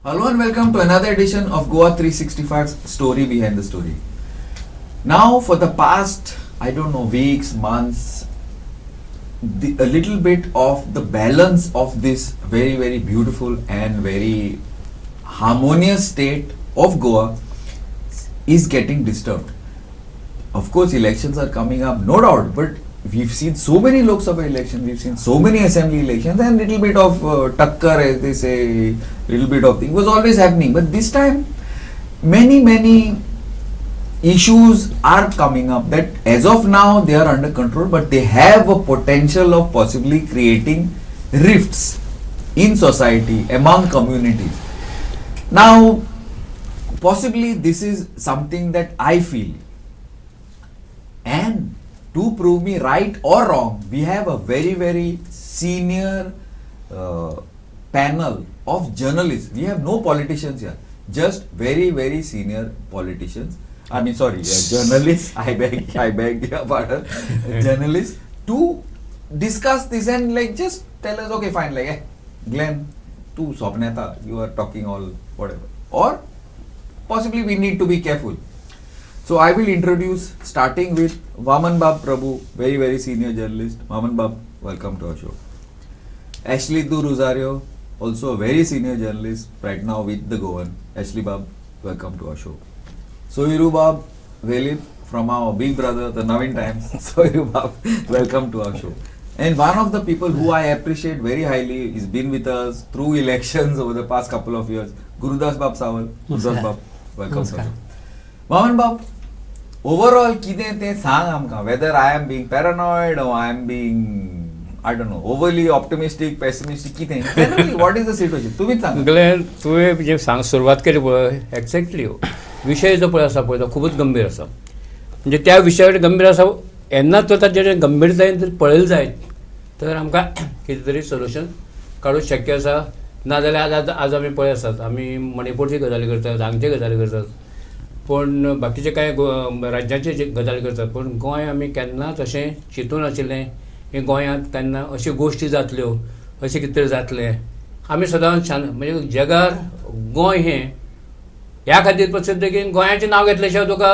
Hello and welcome to another edition of Goa 365's Story Behind the Story. Now for the past, weeks, months, a little bit of the balance of this very, very beautiful and very harmonious state of Goa is getting disturbed. Of course, elections are coming up, no doubt, but we've seen so many Lok Sabha elections, we've seen so many assembly elections, and little bit of takkar, as they say, little bit of thing was always happening. But this time, many issues are coming up that as of now they are under control, but they have a potential of possibly creating rifts in society, among communities. Now, possibly this is something that I feel, and to prove me right or wrong, we have a very, very senior panel of journalists. We have no politicians here, just very, very senior politicians. Journalists. I beg your pardon. Journalists to discuss this and just tell us, okay, fine, Glenn, tu Swapneta, you are talking all whatever. Or possibly we need to be careful. So I will introduce, starting with Vaman Bab Prabhu, very, very senior journalist. Vaman Bab, welcome to our show. Ashley Du Rosario, also a very senior journalist, right now with the Goan. Ashley Bab, welcome to our show. Sohiru Bab Velip, from our big brother, the Navin Times. Sohiru Bab, welcome to our show. And one of the people who I appreciate very highly, he's been with us through elections over the past couple of years, Gurudas Bab Sawal. Gurudas Bab, welcome to our show. Vaman Bab, overall, kide te sang amka, whether I am being paranoid or I am being, overly optimistic, pessimistic, kide. Generally, what is the situation? तुम्हीच सांगा. Glenn तुवें जे सांग सुरवात केली पळय exactly विशय जो पळय आसा पळय तो खूबच गंभीर आसा. म्हणजे त्या विशयावर गंभीर आसा येन्नाच तो ताजेर गंभीरतायेन जर पळयलें जायत तर आमकां कितें तरी सोल्युशन काडूंक शक्य आसा. नाजाल्यार आज आमी पळय आसात आमी मणिपूरची गजाली करतात, हांगचे गजाली करतात, पण बाकीचे कांय राज्याचे गजाली करतात, पण गोंय आमी केन्नाच अशें चिंतून नाशिल्लें की गोंयांत केन्ना अश्यो गोश्टी जातल्यो, अशें कितें तरी जातलें. आमी सदांच म्हणजे जगार गोंय हें ह्या खातीर प्रसिद्ध की गोंयाचें नांव घेतले शिवाय तुका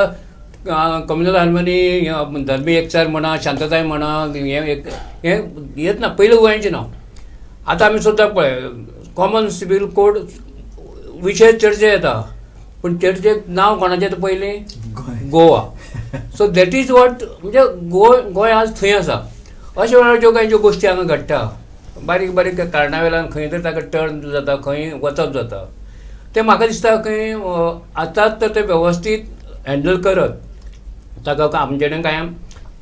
कम्युनल हार्मनी, धर्मी एकचार म्हणा, शांतताय म्हणा, हें येत ना. पयलीं गोंयाचें नांव. आतां आमी सुद्दां पळय कॉमन सिवील कोड विशय चर्चे येता, पण चर्चेक नांव कोणाचें तर पयलीं Goa. So that is what, म्हणजे गोंय आज थंय आसा. अशे वेळार ज्यो कांय ज्यो गोश्टी हांगा घडटा, बारीक बारीक कारणां वेल्यान खंय तरी ताका टर्न जाता, खंय वचप जाता, तें म्हाका दिसता खंय आतांच तर तें वेवस्थीत हँडल करत ताका आमचे कडेन कांय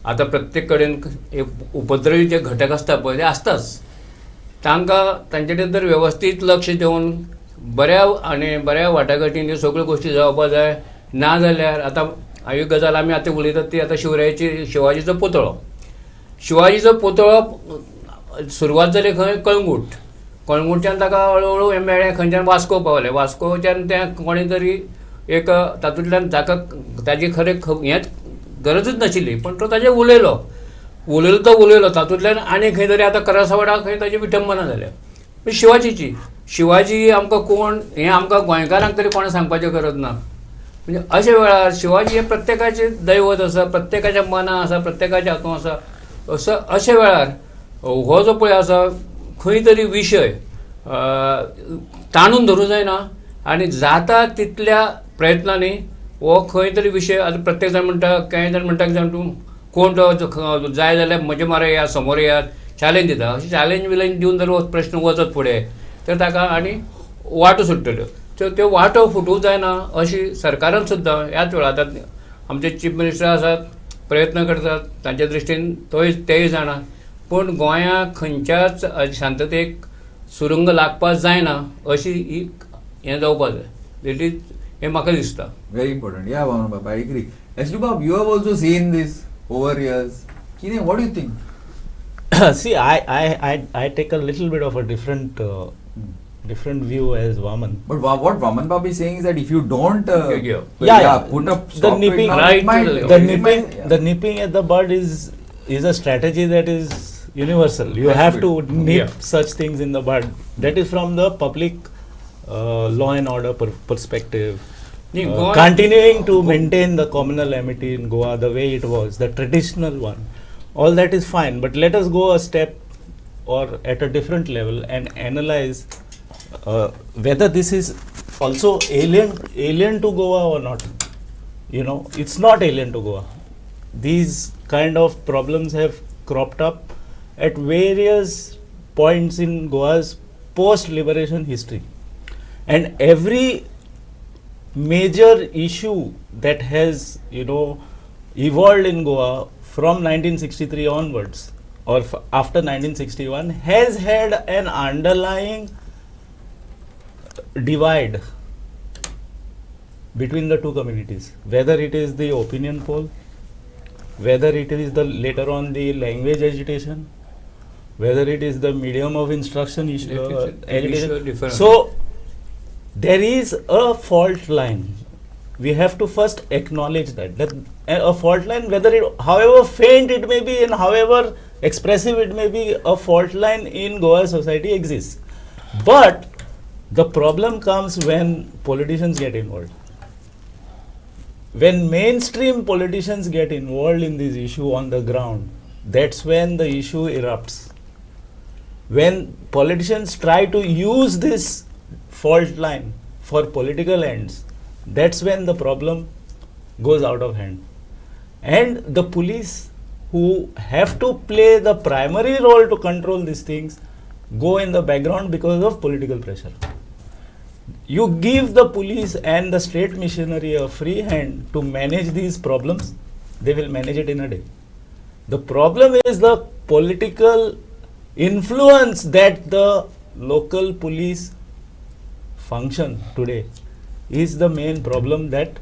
आतां प्रत्येक कडेन उपद्रवी जे घटक आसता पळय ते आसताच. तांकां तांचे कडेन तर वेवस्थीत लक्ष दिवन बऱ्या वाटाघाटीन सगळ्यो गोश्टी जावपा जाय. ना जाल्यार आतां ही गजाल आमी आतां उलयतात ती आतां शिवाजीचो पुतळो. शिवाजीचो पुतळो सुरवात जाली खंय कळंगूटच्यान ताका हळू हें मेळ्ळें, खंयच्यान वास्को पावलें. वास्कोच्यान तें कोणी तरी एक तातूंतल्यान ताका ताजी खरें हेंच गरजूच नाशिल्ली, पण तो ताजेर उलयलो तातूंतल्यान आनी खंय तरी आतां करासवाडा खंय ताजी विटंबना जाल्या. शिवाजी आमकां कोण हें आमकां गोंयकारांक तरी कोणें सांगपाचें गरज ना. म्हणजे अशे वेळार शिवाजी हें प्रत्येकाचें दैवत आसा, प्रत्येकाच्या मनां आसा, प्रत्येकाच्या हातूंत आसा. अशे वेळार हो जो पळय आसा खंय तरी विशय ताणून धरूं जायना आनी जाता तितल्या प्रयत्नांनी हो खंय तरी विशय. आतां प्रत्येक जाण म्हणटा, कांय जाण म्हणटा की तूं कोण तो जाय जाल्यार म्हजे मार येयात, समोर येयात, चॅलेंज दिता. अशें चॅलेंज दिवन जर प्रश्न वचत फुडें तर ताका आनी वाटो सुट्टल्यो. सो त्यो वाटो फुटूंक जायना अशी सरकारान सुद्दां ह्याच वेळार आतां आमचे चीफ मिनिस्टर आसात, प्रयत्न करतात, तांचे दृश्टीन तेय जाणा, पण गोंयांत खंयच्याच शांततेक सुरुंग लागपाक जायना अशी ही हें जावपा जाय. दॅट इज हें म्हाका दिसता. Very important. Yeah, Vaman Bab, I agree. Ashley Bab, you have also seen this over years. Kine, what do you think? See, I take a little bit of a different view as Vaman. But what Vaman Bab is saying is that if you don't put a stop the nipping, to it, the nipping at the bud is a strategy that is universal. You have to nip such things in the bud. That is from the public law and order perspective, Nee, Goa- continuing to maintain the communal amity in Goa the way it was, the traditional one, all that is fine. But let us go a step or at a different level and analyze whether this is also alien to Goa or not. You know, it's not alien to Goa. These kind of problems have cropped up at various points in Goa's post-liberation history, and every major issue that has, you know, evolved in Goa from 1963 onwards or after 1961 has had an underlying divide between the two communities, whether it is the opinion poll, whether it is the later on the language agitation, whether it is the medium of instruction agitation. So there is a fault line. We have to first acknowledge that a fault line, whether it, however faint it may be and however expressive it may be, a fault line in Goa society exists. But the problem comes when politicians get involved. When mainstream politicians get involved in this issue on the ground, that's when the issue erupts. When politicians try to use this fault line for political ends, that's when the problem goes out of hand. And the police, who have to play the primary role to control these things, go in the background because of political pressure. You give the police and the state machinery a free hand to manage these problems, they will manage it in a day. The problem is the political influence that the local police function today is the main problem that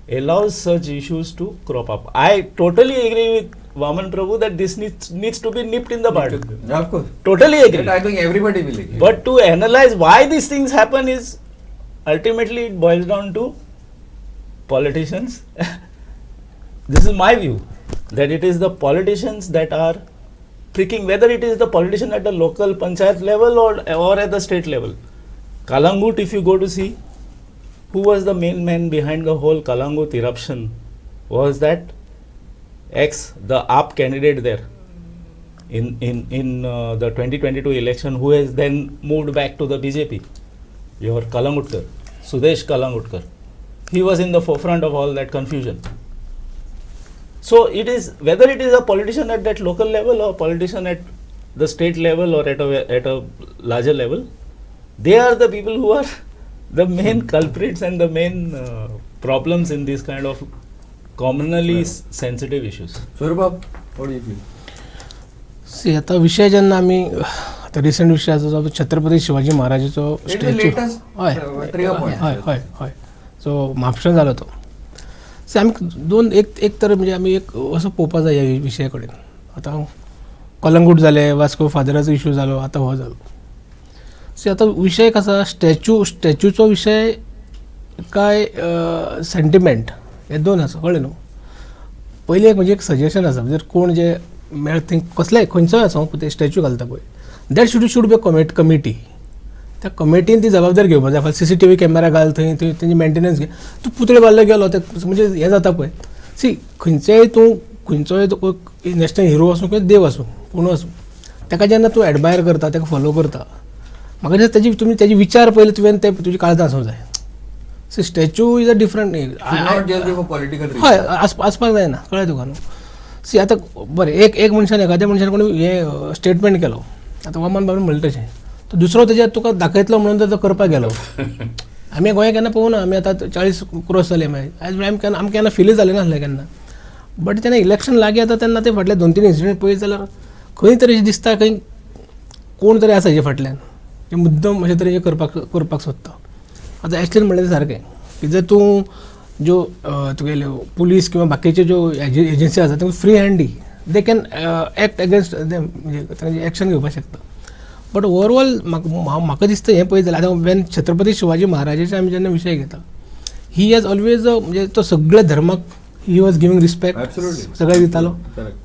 allows such issues to crop up. I totally agree with Vaman Prabhu that this needs to be nipped in the bud. Of course. Totally agree. But I think everybody will agree. But to analyze why these things happen is ultimately it boils down to politicians. This is my view, that it is the politicians that are pricking, whether it is the politician at the local panchayat level or at the state level. Kalangut, if you go to see, who was the main man behind the whole Kalangut eruption, was that the AAP candidate there in the 2022 election, who has then moved back to the BJP, your Kalangutkar, Sudesh Kalangutkar. He was in the forefront of all that confusion. So it is, whether it is a politician at that local level or a politician at the state level or at a larger level, they are the people who are the main culprits and the main problems in these kind of communally sensitive issues. Surabab, what do you feel? सी आता विषय जेन्ना आमी आता recent विशयाचो जो Chhatrapati Shivaji महाराजाचो statue हय हय हय सो म्हापशां जालो तो सी आमी दोन एक तर म्हणजे आमी एक असो पळोवपा जाय ह्या विशया कडेन. आतां कलंगूट जाले, वास्को फादराचो इशू जालो, आतां हो जालो. सी आतां विशय कसो स्टॅच्यूचो विशय काय सेंटिमेंट हे दोन आसा, कळ्ळें न्हू. पयलीं एक म्हणजे एक सजेशन आसा, जर कोण जे मेळ थिंग कसलेय खंयचोय आसूं ते स्टॅच्यू घालता पळय, that should be a committee. त्या कमिटीन ती जबाबदारी घेवपाक जाय. CCTV कॅमेरा घाल, थंय तेंची मेंटेनन्स घे. तूं पुतळे बांदलो गेलो ते म्हणजे हें जाता पळय. सी खंयचोय नॅशनल हिरो आसूं किंवा देव आसूं कोण आसूं, ताका जेन्ना तूं एडमायर करता, ताका फॉलो करता, म्हाका दिसता तेजे विचार पयले तुवें ते तुजी काळजांत आसूंक जाय. सी स्टॅच्यू इज अ डिफरंट हय आसपाक जायना, कळ्ळें तुका न्हू. सी आतां बरें एक मनशान एखाद्या मनशान कोणी हे स्टेटमेंट केलो, आतां वामन बाबा म्हणटा तशें, तो दुसरो तेजेर तुका दाखयतलो म्हणून तो करपाक गेलो. आमी गोंया केन्ना पळोवना, आमी आतां 40 क्रॉस जाले मागीर आमी केन्ना फील जालें नासलें केन्ना. बट जेन्ना इलेक्शन लागीं येता तेन्ना ते फाटले 2-3 इन्सिडेंट पळयत जाल्यार खंय तरी दिसता खंय कोण तरी आसा हेजे फाटल्यान जे मुद्दम अशे तरेन करपाक सोदता. आतां एक्चुअली म्हणलें तें सारकें की जर तूं ज्यो तुगेल्यो पुलीस किंवा बाकीच्यो ज्यो एजन्सी आसा त्यो free handy they can act against म्हणजे एक्शन घेवपाक शकता. बट ओवरऑल म्हाका दिसता हें पळयत जाल्यार आतां वेन छत्रपती शिवाजी महाराजाचे आमी जेन्ना विशय घेता, ही हॅज ऑलवेज म्हणजे तो सगळ्या धर्माक ही वॉज गिवींग रिस्पेक्ट, सगळ्याक दितालो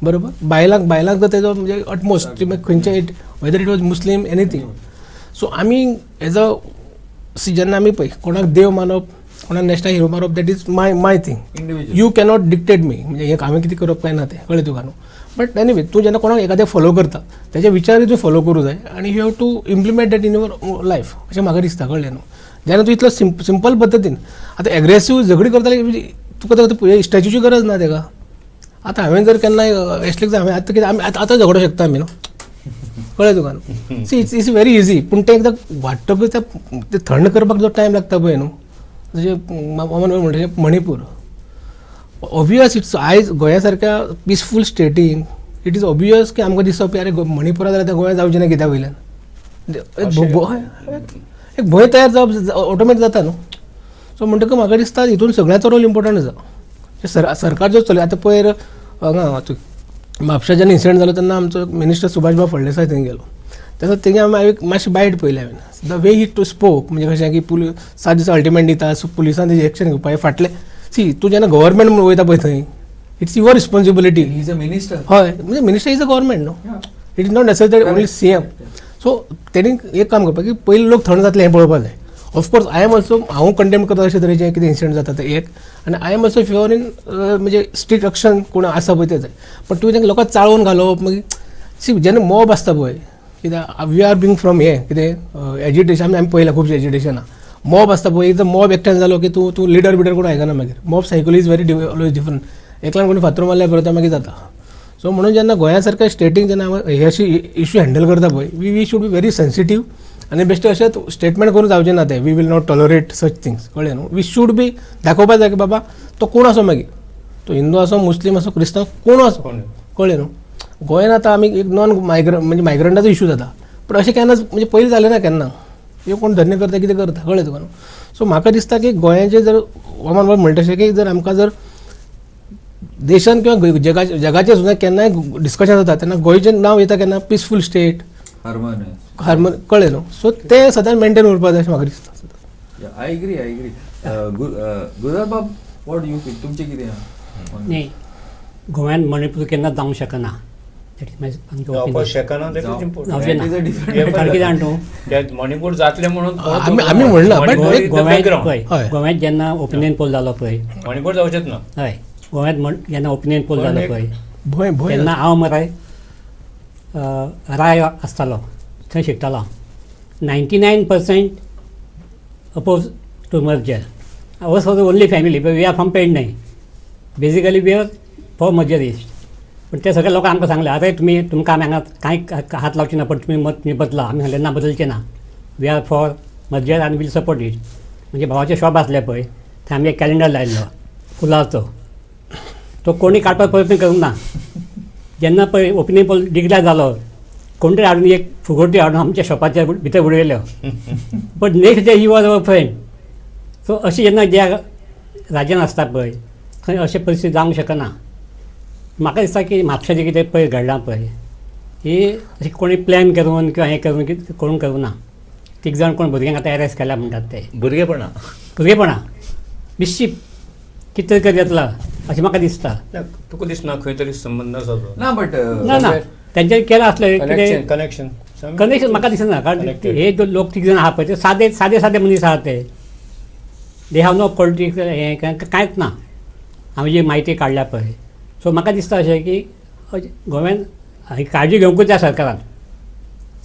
बरोबर. बायलांक तर तेजो म्हणजे अटमोस्ट खंयचे whether it was Muslim anything. So आमी एज अ जेन्ना आमी पळय कोणाक देव मानप कोणाक नॅशनल हिरो मारप that is my thing. Individual you cannot dictate me, म्हणजे एक हांवें कितें करप काय ना तें कळ्ळें तुका न्हू. बट एनीवे तूं जेन्ना कोणाक एखाद्या फॉलो करता तेजे विचारूय तूं फॉलो करूं जाय आनी you have to implement that in your life अशें म्हाका दिसता. कळ्ळें न्हू. जेन्ना तूं इतलो सिंपल पद्दतीन आतां एग्रेसीव झगडी करताले तुका स्टॅच्यूची गरज ना तेका. आतां हांवें जर केन्नाय एस्ट्रीक हांवें आतां कितें आमी आतां झगडो शकता आमी न्हू. कळ्ळें तुका न्हू. सी इट्स व्हेरी इजी, पूण तें एकदां वाडटकच तें थंड करपाक जो टायम लागता पळय न्हू, जशें म्हणटा मणिपूर ऑब्वियस इट्स आयज गोंया सारक्या पिसफूल स्टेटीन इट इज ऑब्वियस की आमकां दिसप अरे मणिपुरा जाल्यार गोंया जावचें ना कित्या वयल्यान एक भंय तयार जावप ऑटोमॅटीक जाता न्हू. सो म्हणटकच म्हाका दिसता हितून सगळ्यांचो रोल इम्पॉर्टंट आसा. सरकार जो चलय आतां पयर हांगा म्हापशा जेन्ना इन्सिडंट जालो तेन्ना आमचो मिनिस्टर सुभाषबाब फळदेसाय थंय गेलो. तेन्ना थंय हांवें मातशें बायट पयलें हांवें the way he too spoke, म्हणजे कशें की 7 दीस अल्टिमेट दिता सो पुलिसान तेजें एक्शन घेवपाक फाटलें. सी तूं जेन्ना गव्हर्मेंट म्हणून वयता पळय थंय it's your responsibility. He is a minister. हय म्हणजे मिनिस्टर इज अ गव्हर्मेंट न्हू. It is not necessary only CM. So तेणी एक काम करपाक की पयलीं लोक थंड जातले हें पळोवपाक जाय. ऑफकोर्स आय एम ऑल्सो हांव कंडेम करता अशें तरेचें कितें इन्सिडंट जाता तें एक, आनी आय एम ऑल्सो फेवर इन म्हणजे स्ट्रिक्ट एक्शन कोण आसा पळय तें जाय. पण तुवें तेंकां लोकांक चाळोवन घालप मागीर सी जेन्ना मॉब आसता पळय कित्याक वी आर बींग फ्रॉम हें कितें एजिटेशन आमी पळयलां खुबशें एजिटेशनां मॉब आसता पळय. एकदां मॉब एकठांय जालो की तूं लिडर बिडर कोण आयकना मागीर. Mob cycle is very always different. एकल्यान कोणी फातर मारल्यार बरोबर मागीर जाता. सो म्हणून जेन्ना गोंया सारक्या स्टेटीन जेन्ना हे अशी इश्यू हँडल करता पळय we should be very sensitive आनी बेश्टे अशें स्टेटमेंट करून जावचें ना तें we will not tolerate such things. कळ्ळें न्हू. वी शूड बी दाखोवपाक जाय की बाबा तो कोण आसो मागीर तो हिंदू आसो मुस्लीम आसो क्रिस्तांव कोण आसो. कळ्ळें न्हू. गोंयान आतां आमी एक नॉन म्हणजे मायग्रंटाचो इश्यू जाता पूण अशें केन्नाच म्हणजे पयलीं जालें ना केन्ना. हे कोण धन्य करता कितें करता. कळ्ळें तुका न्हू. सो म्हाका दिसता की गोंयाचें जर वॉमन वर्ल्ड म्हणटा अशें की जर आमकां जर देशान किंवा जगाचेर सुद्दां केन्नाय डिस्कशन जाता तेन्ना गोंयचें नांव येता केन्ना पिसफूल स्टेट हार्मोन. कळ्ळें न्हू. सो तें सदांच मेंटेन उरपाक जाय अशें म्हाका दिसता. आय एग्री. गुजर बाब वॉट यू फील तुमचें कितें आहा? नाही गोंयांत मणिपूर केन्ना जावंक शकना. मणिपूर जातले म्हणून आमी म्हणना बट गोव्यात जेन्ना ओपिनियन पोल जालो पळय मणिपूर जावचेच ना. हय गोव्यात जेन्ना ओपिनियन पोल जालो पळय भंय भंय तेन्ना हांव मरे राय आसतालो थंय शिकतालो. 99% oppose to merger. Was for the only family we are from Pedne. Basically we are for mergerist. पण ते सगळे लोक आमकां सांगले आतां तुमकां आमी हांगा कांय हात लावचे ना पण तुमी मत बदला. आमी सांगलें ना बदलचें ना. वी आर फॉर मर्जर आनी वील सपोर्ट इट. म्हणजे भावाचें शॉप आसलें पळय थंय आमी एक कॅलेंडर लायिल्लो फुलांचो. तो कोणी काडपाक प्रयत्न करूंक ना. जेन्ना पळय ओपिनियन पोल डिक्लेअर जालो कोण तरी हाडून एक फुगोटी हाडून आमच्या शॉपाच्या भितर उडयल्यो. But next day he was our friend. So अशी जेन्ना ज्या राज्यान आसता पळय थंय अशें परिस्थिती जावंक शकना. म्हाका दिसता की म्हापशा जें कितें पळय घडलां पळय ही अशें कोणी प्लॅन करून किंवा हें करून कोण करूं ना. 3 जाण कोण भुरग्यांक आतां अरेस्ट केल्या म्हणटात ते भुरगेपणा मिस्चिफ कितें तरी करीत येतला अशें म्हाका दिसता. तुका दिसना खंय तरी संबंध आसा तो? ना बट ना तेंच्यांनी केलां आसलें कितें कनेक्शन म्हाका दिसना. कारण हे जो लोक 3 जाण आहा पळय ते सादे मनीस आहा ते. दे हॅव नो पॉलिटिक्स हें कांयच ना. हांवें जी म्हायती काडल्या पळय. सो म्हाका दिसता अशें की गोव्यान ही काळजी घेवंकूच जाय सरकारान.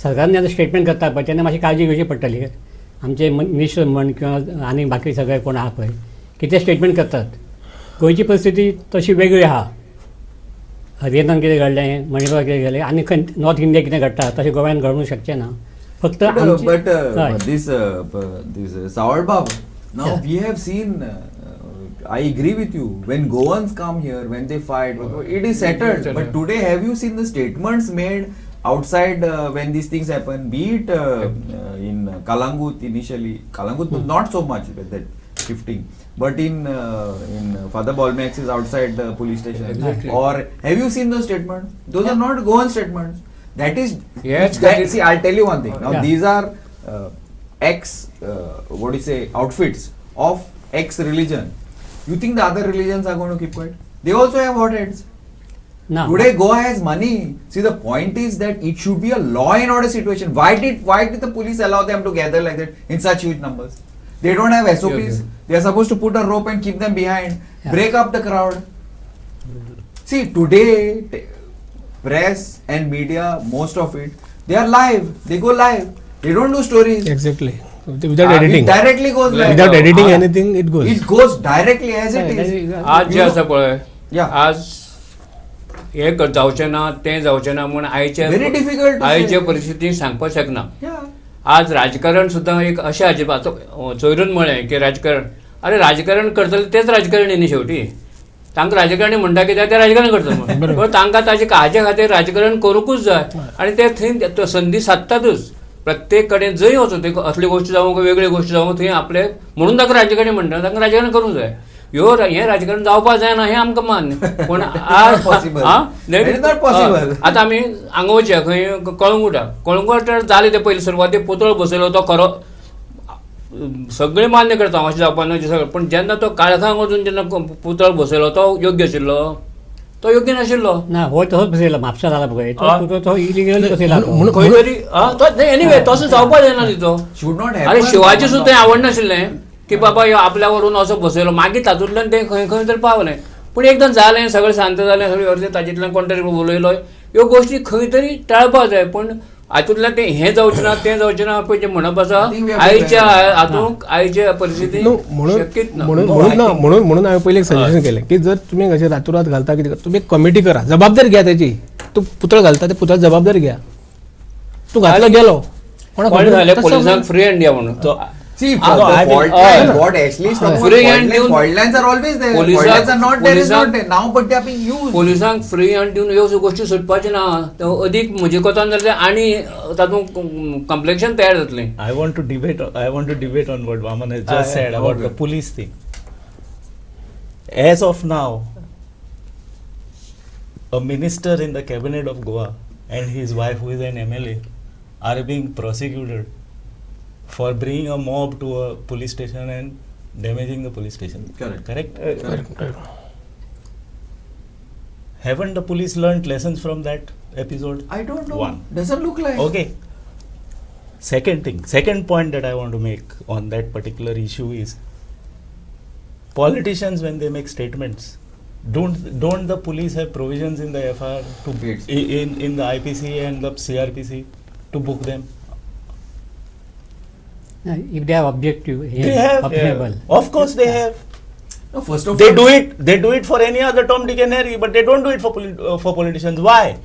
सरकारान जेन्ना स्टेटमेंट करता पळय तेन्ना मातशी काळजी घेवची पडटली. आमचे मिनिस्टर म्हण किंवा आनी बाकी सगळे कोण आहा पळय कितें स्टेटमेंट करतात. गोंयची परिस्थिती तशी वेगळी आहा. हरियाणान कितें घडलें मणिपूरात कितें घडलें आनी खंय नॉर्थ इंडिया कितें घडटा तशें गोव्यान घडूंक शकचें ना. फक्त but this Saward Bab, now we have seen I agree with you when Goans come here when they fight it is settled. But today have you seen the statements made outside when these things happen, be it in Kalangut initially, Kalangut not so much with that shifting, but in Father Bolmax's outside the police station. Exactly. Or have you seen those statements? Those are not Goan statements. That is Yes, see, I'll tell you one thing. Now these are what do you say, outfits of X religion. You think the other religions are going to keep quiet? They also have hotheads. No. Today Goa has money. See, the point is that it should be a law and order situation. Why did the police allow them to gather like that in such huge numbers? They don't have SOPs. Yeah. They are supposed to put a rope and keep them behind. Yeah. Break up the crowd. See, today press and media, most of it, they are live. They go live. They don't do stories. Exactly. Without editing. It directly goes live. Without editing Ah. anything, it goes. It goes directly as it is. आज जे आसा पळय Yeah. आज हे जावचें ना तें जावचें ना म्हूण आयच्या Very difficult to आयच्या say. परिस्थितीन सांगपाक शकना. Yeah. आज राजकारण सुद्दां एक अशें अजिबात चोरून म्हळें की राजकारण अरे राजकारण करतले तेच राजकारणी न्ही शेवटी तांकां राजकारणी म्हणटा कित्याक ते राजकारण करतले म्हणून तांकां ताजे हाजे खातीर राजकारण करूंकूच जाय आनी ते थंय संदी सादतातच प्रत्येक कडेन जंय वचूं ते असली गोश्ट जावं वेगळी गोश्ट जावं थंय आपले म्हणून ताका राजकारणी म्हणटा तांकां राजकारण करूंक जाय हे राजकारण जावपाक जायना हें आमकां मान्य पूण आज possible. हा? That is not possible. आतां आमी हांगा वचया खंय कळंगूट जाले ते पयलीं सुरवातेक पुतळो बसयलो तो खरो सगळे मान्य करता अशें जावपाक न्हय सगळें पूण जेन्ना तो काळखांक वचून जेन्ना पुतळो बसयलो तो योग्य आशिल्लो तो योग्य नाशिल्लो ना हो तसोच बसयला म्हापसा जाला पळय तो इलिगल बसयला खंय तरी एनिवे तसो जावपाक जायना न्ही तो Should not happen. अरे शिवाजी सुद्दां आवडनाशिल्लें की बाबा ह्यो आपल्या व्हरून असो बसयलो मागीर तातूंतल्यान तें खंय खंय तरी पावलें पूण एकदम जालें सगळें शांत जालें सगळें अर्दें ताजेंतल्यान कोण तरी उलयलो ह्यो गोश्टी खंय तरी टाळपाक जाय पूण हातूंतल्यान तें हें जावचें ना तें जावचें ना पळय जें म्हणप आसा I think we have to आयच्या bear. हातूंत आयच्या परिस्थितींत शक्यच ना म्हणून हांवें पयलीं एक सजेशन केलें की जर तुमी अशें रातोरात घालता कितें तुमी एक कमिटी करा जबाबदारी घ्या त्याची तूं पुतळो घालता ते पुतळ्याची जबाबदारी घ्या तूं घातलो गेलो कोण झालें पुलिसांक फ्री हँड दिया म्हणून See, No, the I will- fault line, what Ashley is talking about, Free fault hand lines, देऊन- fault lines are always there. Fault Police lines are not there, is are- not there. Now, but they are being used. पोलिसांक free hand दिवन ह्यो गोश्टी सुटपाच्यो ना तो अदीक म्हजे कोतान जाल्यार आनी तातूंत कम्प्लेक्शन तयार जातलें I want to debate on what Vaman has just said about the police thing. As of now, a minister in the cabinet of Goa and his wife, who is an MLA, are being prosecuted for bringing a mob to a police station and damaging the police station. Correct. Correct? Haven't the police learned lessons from that episode? I don't know. One. Doesn't look like. Okay. Second point that I want to make on that particular issue is politicians, when they make statements, don't the police have provisions in the FIR to Yes. in the IPC and the CRPC to book them? if they are objective They have. objectionable. Of course they have. No, first of They all, do it for any other Tom, Dick and Harry, but they don't do it for politicians. Why?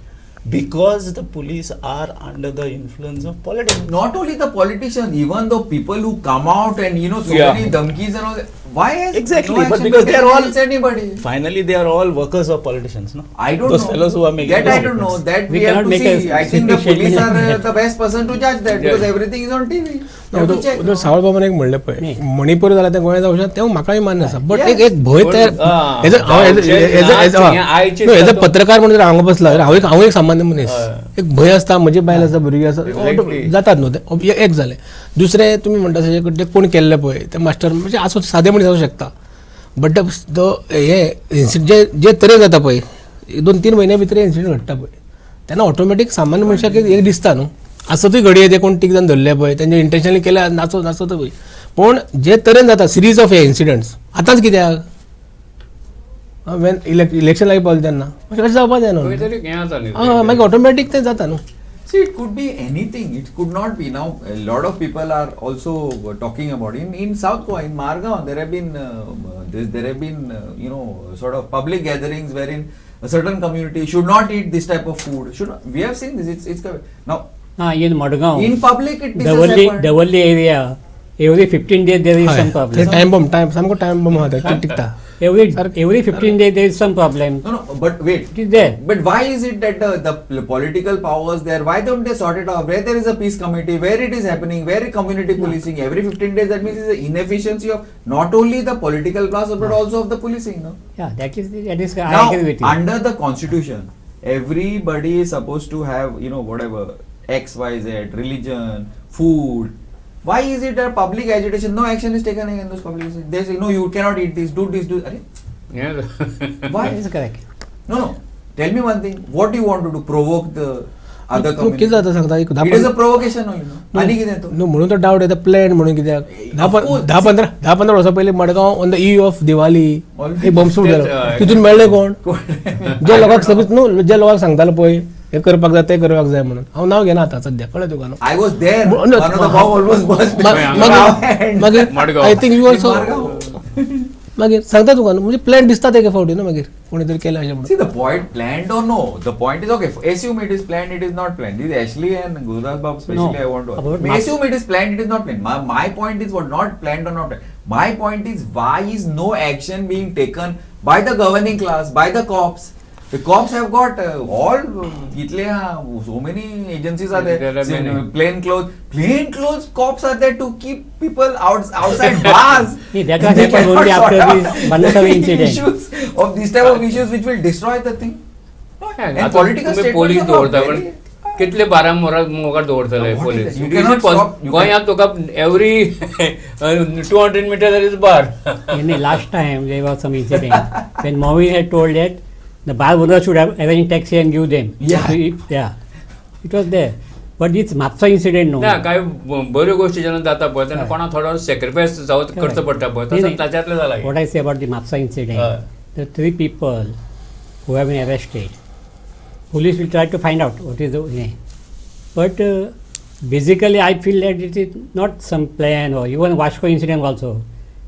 Because the police are under the influence of politics. not only the politicians, even the people who come out and so Yeah. many dhamkis and all that. Why has Exactly, no but action because been they are taken all- against anybody? Finally, they are all workers of politicians, no? I don't Those know. fellows who are making that those I don't know. statements. That We we have cannot to make see. a I think the simple police are statement. the best person to judge that because everything is on TV. You have to check. उदर सावळ बाबान एक म्हणलें पळय नाही. मणिपूर जाल्यार ते गोंया जावं शकता तेव्हा म्हाकाय मान्य आसा बट Yes. एक भंय पण, तयार ah, एज आयचे एज अ तातूंत- पत्रकार म्हणून जर हांगा बसला जाल्यार हांव एक सामान्य मनीस एक भंय आसता म्हजी बायल आसा भुरगीं आसा Exactly. जातात न्हू ते एक जालें दुसरें तुमी म्हणटा तशें कोण केल्लें पळय ते मास्टर म्हणजे आसूं सादें मनीस आसूं शकता बट हे जे तरेन जाता पळय 2-3 म्हयन्या भितर इन्सिडंट घडटा पळय तेन्ना ऑटोमॅटीक सामान्य मनशाक एक दिसता न्हू आसतूय घडये ते कोण तीग जाण धरले पळय तेंचे इंटेन्शनली केल्या नाचत पळय पूण जे तरेन जाता सिरीज ऑफ हे इन्सिडंट्स आतांच कित्याक वेन इलेक्शन लागीं पावलें तेन्ना अशें जावपाक जायना खंय तरी हें जाता न्ही मागीर ऑटोमॅटीक तें जाता न्हू See, it could be anything. It could not be. Now, a lot of people are also talking about in South Goa, in Margaon, there have been sort of public gatherings wherein a certain community should not eat this type of food. We have seen this. It's now In Madgaon, in public it the has happened. Davalli area, every 15 days there is some problem. Time bomb सामको time bomb आहा थंय टिकता Every 15 days there is some problem. No, but wait. It is there. But why is it that the political powers there, why don't they sort it out? Where there is a peace committee, where it is happening, where community policing, every 15 days, that means it's the inefficiency of not only the political class but also of the policing. No? Yeah, that is I Now, agree with you. under the constitution, everybody is supposed to have, whatever, X, Y, Z, religion, food. Why is it that public agitation, no action is taken against those public? They say, no, you cannot eat this, do this, do. Arey, हें why? That is correct. No. Tell me one thing. What do you want to do? Provoke the other किती community? जाता सांगता एक It is a provocation only. No? आणि कितें तो? न्हू म्हणून तो डावट येता प्लॅन म्हणून कित्याक course. 10-15 वर्सां पयलीं Madgaon on the E of Diwali Always. एक बॉम्ब स्फोट That, जालो तितून मेळ्ळे कोण जे लोकांक सगळीं न्हू जे लोकांक सांगतालो पळय हे करपाक जाय तें करपाक जाय म्हणून हांव नांव घेना आतां सद्या कळ्ळें तुका न्हू I was there. No, One of the bomb almost burst. मागीर Madgaon. I think you In also Margao. मागीर सांगता तुका न्हू म्हणजे प्लॅन दिसता एके फावटी न्हू मागीर कोणी तरी केलें अशें म्हणून See, the point, planned or no, the point is okay. Assume it is planned, it is not planned. This is Ashley and Gurudas Babu especially No, I want to about assume it is planned, it is not planned. My point is what, not planned or not planned. My point is why is no action being taken by the governing class, by the cops? The cops have got all so many agencies are there. There are many. Plain clothes cops are there to keep people outside bars. See, that was They happened cannot only sort after out this Banasari incident. issues of this type of issues which will destroy the thing. And आता political तुम्ही statements police are not दवरता पण very- कितले बारा मोगार दवरतले What is police that? You cannot stop- you गोंयांत तुका every 200 meters there is bar. Last time there was some incident when Movi had told that the bar owner should have arranged taxi and give them. Yeah. So it was there. But this Mapsa incident, no. ना काय बऱ्यो गोष्टी जेन्ना जाता पळय तेन्ना कोणाक थोडो सॅक्रिफायस करचो पडटा पळय तसो ताच्यातलें जाला What I say about the Mapsa incident, the 3 people who have been arrested, police will try to find out what is the name. But basically I feel that it is not some plan, or even Vasco incident also.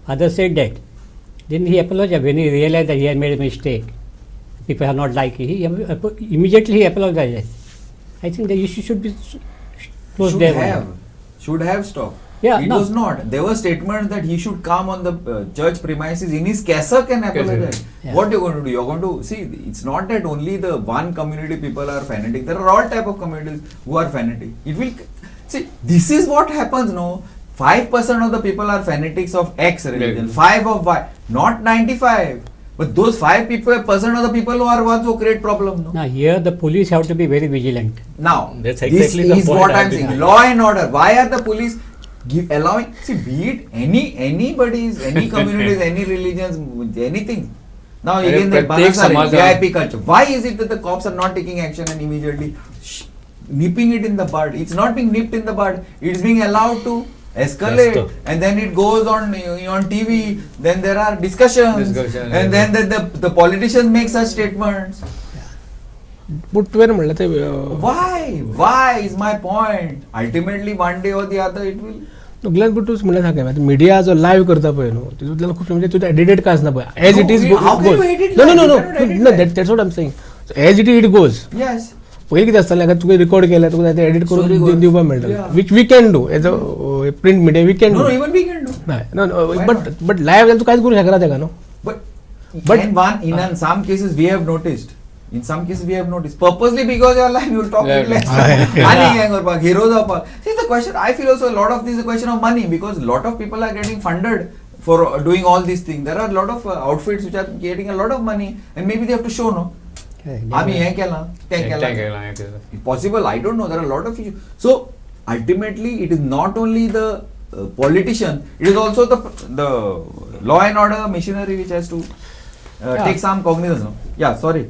Others said that. Then he apologized when he realized that he had made a mistake. People are not liking it. Immediately he apologizes. I think the issue should be closed there. Should have stopped. Yeah, it no. was not. There were statements that he should come on the church premises in his cassock and apologize. Yeah. What you're going to do? You're going to see. It's not that only the one community people are fanatic. There are all type of communities who are fanatic. It will see. This is what happens. No, 5% of the people are fanatics of X religion. 5 of Y, not 95. But those 5% of the people who are ones who create problem. No? Now here the police have to be very vigilant. Now, That's this exactly the is point what I've I'm been saying. making. Law and order. Why are the police allowing? See, be it anybody's, any communities, any religions, anything. Now again, the प्रत्येक Banasari, समाज- VIP culture. Why is it that the cops are not taking action and immediately nipping it in the bud? It's not being nipped in the bud. It's being allowed to escalate, Yes, and then it goes on TV. Then there are discussions, and then the politicians make such statements. पूण तुवें म्हणलें तें Why is my point? Ultimately, one day or the other, it will. Glen बुटूस म्हणलें सारकें media जो live करता पळय न्हू तितूंतल्यान खूब म्हणजे तुजें एडिटेड कांय आसना पळय as it is No, how can you edit no that? No no You cannot edit no that. That's what I am saying as it goes Yes. पयलीं कितें आसतालें आतां तुवें रिकॉर्ड केलें तुका तें एडिट Sorry, करून God. दिवपाक मेळटलें Yeah. Which we can do as a print media we can No, do no, even we can do. No Why but live जाल्यार तूं कांयच करूं शकना तेका न्हू But in some cases we have noticed. In some cases we have noticed. Purposely because you are live, you will talk Yeah. less. Money gang or heroes of. See the question. I feel also a lot of this is a question of money because a lot of people are getting funded for doing all these things. There are a lot of outfits which are getting a lot of money, and maybe they have to show no. आम्ही हे केला ते केला. Possible, I don't know. There are a lot of issues. So ultimately, it is not only the politician; it is also the law and order machinery which has to take some cognizance. No? Yeah, sorry.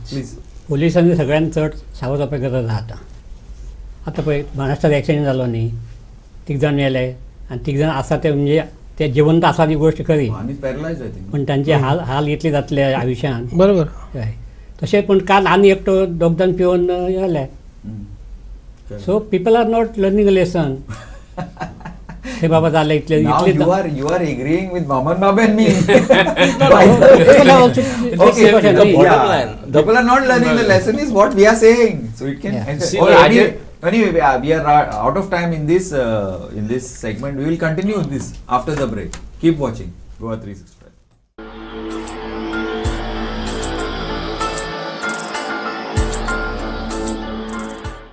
Please. पोलिसांनी सगळ्यांत चड सावध रावपाक गरज आहा आतां पळय महाराष्ट्रात एक्सिडेंट जालो न्ही 3 जाण मेले आनी 3 जाण आसा ते म्हणजे ते जिवंत आसा ती गोश्ट खरी And it's paralyzed, I think. पण तांचे हाल इतले जातले आयुश्यान बरोबर हय तशें पूण काल आनी एकटो 2 जाण पिवन जाले Okay. So people are not learning a lesson हे बाबा जाले इतले Now इतले you are agreeing with Maman Baba and me. People are also- Okay, Okay, the yeah. bottom line. People are not learning the lesson is what we are saying. So it can. Yeah. See, Anyway, we are out of time in this segment. We will continue this after the break. Keep watching Goa 365.